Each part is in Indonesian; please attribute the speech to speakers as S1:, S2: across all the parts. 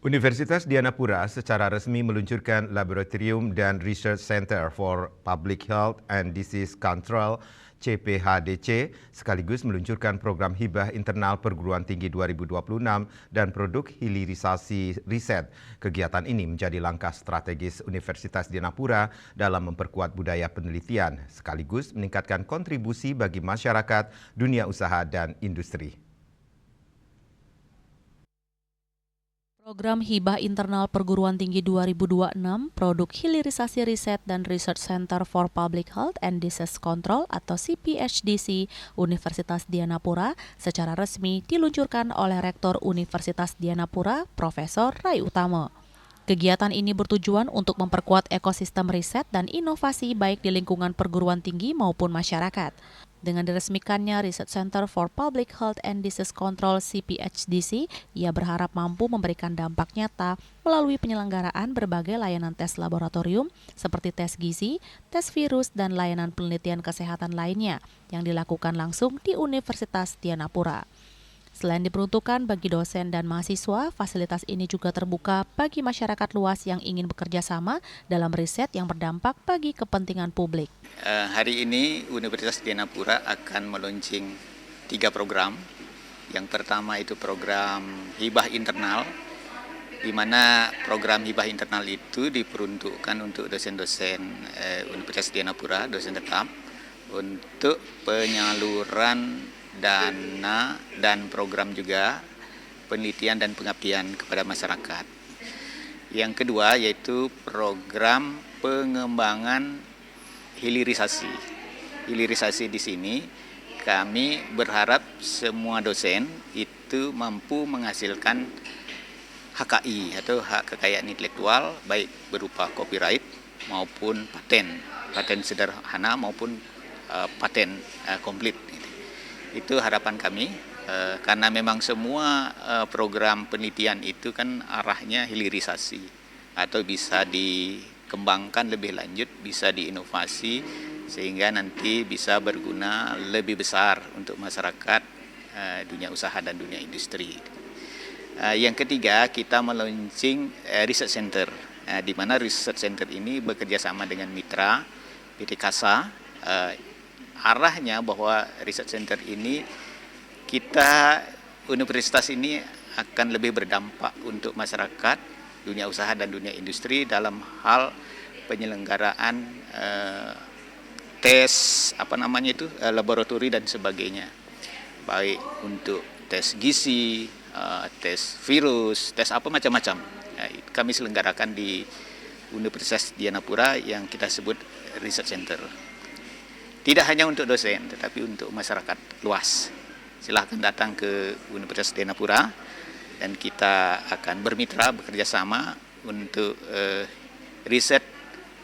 S1: Universitas Dianapura secara resmi meluncurkan Laboratorium dan Research Center for Public Health and Disease Control CPHDC sekaligus meluncurkan program hibah internal perguruan tinggi 2026 dan produk hilirisasi riset. Kegiatan ini menjadi langkah strategis Universitas Dianapura dalam memperkuat budaya penelitian sekaligus meningkatkan kontribusi bagi masyarakat, dunia usaha dan industri.
S2: Program Hibah Internal Perguruan Tinggi 2026, Produk Hilirisasi Riset dan Research Center for Public Health and Disease Control atau CPHDC Universitas Dianapura secara resmi diluncurkan oleh Rektor Universitas Dianapura, Profesor Rai Utama. Kegiatan ini bertujuan untuk memperkuat ekosistem riset dan inovasi baik di lingkungan perguruan tinggi maupun masyarakat. Dengan diresmikannya Research Center for Public Health and Disease Control CPHDC, ia berharap mampu memberikan dampak nyata melalui penyelenggaraan berbagai layanan tes laboratorium seperti tes gizi, tes virus, dan layanan penelitian kesehatan lainnya yang dilakukan langsung di Universitas Dianapura. Selain diperuntukkan bagi dosen dan mahasiswa, fasilitas ini juga terbuka bagi masyarakat luas yang ingin bekerja sama dalam riset yang berdampak bagi kepentingan publik.
S3: Hari ini Universitas Dianapura akan meluncing 3 program. Yang pertama itu program hibah internal, di mana program hibah internal itu diperuntukkan untuk dosen-dosen Universitas Dianapura, dosen tetap, untuk penyaluran dana dan program juga penelitian dan pengabdian kepada masyarakat. Yang kedua yaitu program pengembangan hilirisasi. Hilirisasi di sini kami berharap semua dosen itu mampu menghasilkan HKI atau hak kekayaan intelektual baik berupa copyright maupun paten sederhana maupun paten komplit. Itu harapan kami, karena memang semua program penelitian itu kan arahnya hilirisasi atau bisa dikembangkan lebih lanjut, bisa diinovasi sehingga nanti bisa berguna lebih besar untuk masyarakat, dunia usaha dan dunia industri. Yang ketiga, kita meluncing Research Center, di mana Research Center ini bekerja sama dengan mitra PT Kasa. Arahnya bahwa Research Center ini universitas ini akan lebih berdampak untuk masyarakat, dunia usaha dan dunia industri dalam hal penyelenggaraan tes laboratori dan sebagainya, baik untuk tes gizi, tes virus, tes apa macam-macam. Kami selenggarakan di Universitas Dianapura yang kita sebut Research Center. Tidak hanya untuk dosen, tetapi untuk masyarakat luas. Silahkan datang ke Universitas Dianapura dan kita akan bermitra, bekerja sama untuk riset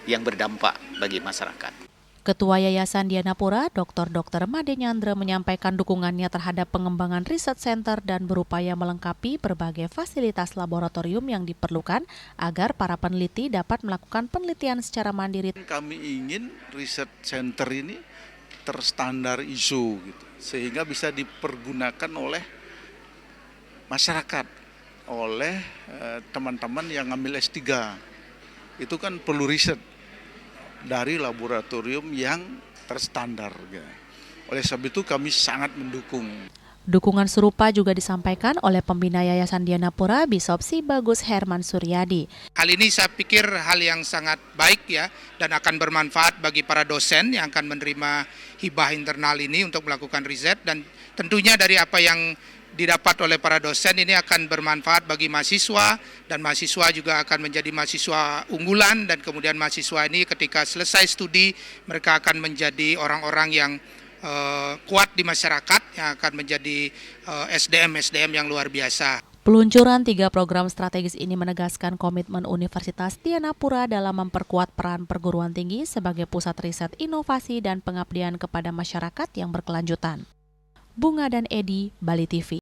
S3: yang berdampak bagi masyarakat.
S2: Ketua Yayasan Dianapura, Dr. Made Nyandra menyampaikan dukungannya terhadap pengembangan Research Center dan berupaya melengkapi berbagai fasilitas laboratorium yang diperlukan agar para peneliti dapat melakukan penelitian secara mandiri.
S4: Kami ingin Research Center ini terstandar ISO, gitu, sehingga bisa dipergunakan oleh masyarakat, oleh teman-teman yang ngambil S3. Itu kan perlu riset dari laboratorium yang terstandar. Oleh sebab itu kami sangat mendukung.
S2: Dukungan serupa juga disampaikan oleh pembina Yayasan Dianapura, Bishop Si Bagus Herman Suryadi.
S5: Hal ini saya pikir hal yang sangat baik ya, dan akan bermanfaat bagi para dosen yang akan menerima hibah internal ini untuk melakukan riset, dan tentunya dari apa yang didapat oleh para dosen ini akan bermanfaat bagi mahasiswa, dan mahasiswa juga akan menjadi mahasiswa unggulan, dan kemudian mahasiswa ini ketika selesai studi mereka akan menjadi orang-orang yang kuat di masyarakat, yang akan menjadi SDM yang luar biasa.
S2: Peluncuran 3 program strategis ini menegaskan komitmen Universitas Dianapura dalam memperkuat peran perguruan tinggi sebagai pusat riset inovasi dan pengabdian kepada masyarakat yang berkelanjutan. Bunga dan Edi, Bali TV.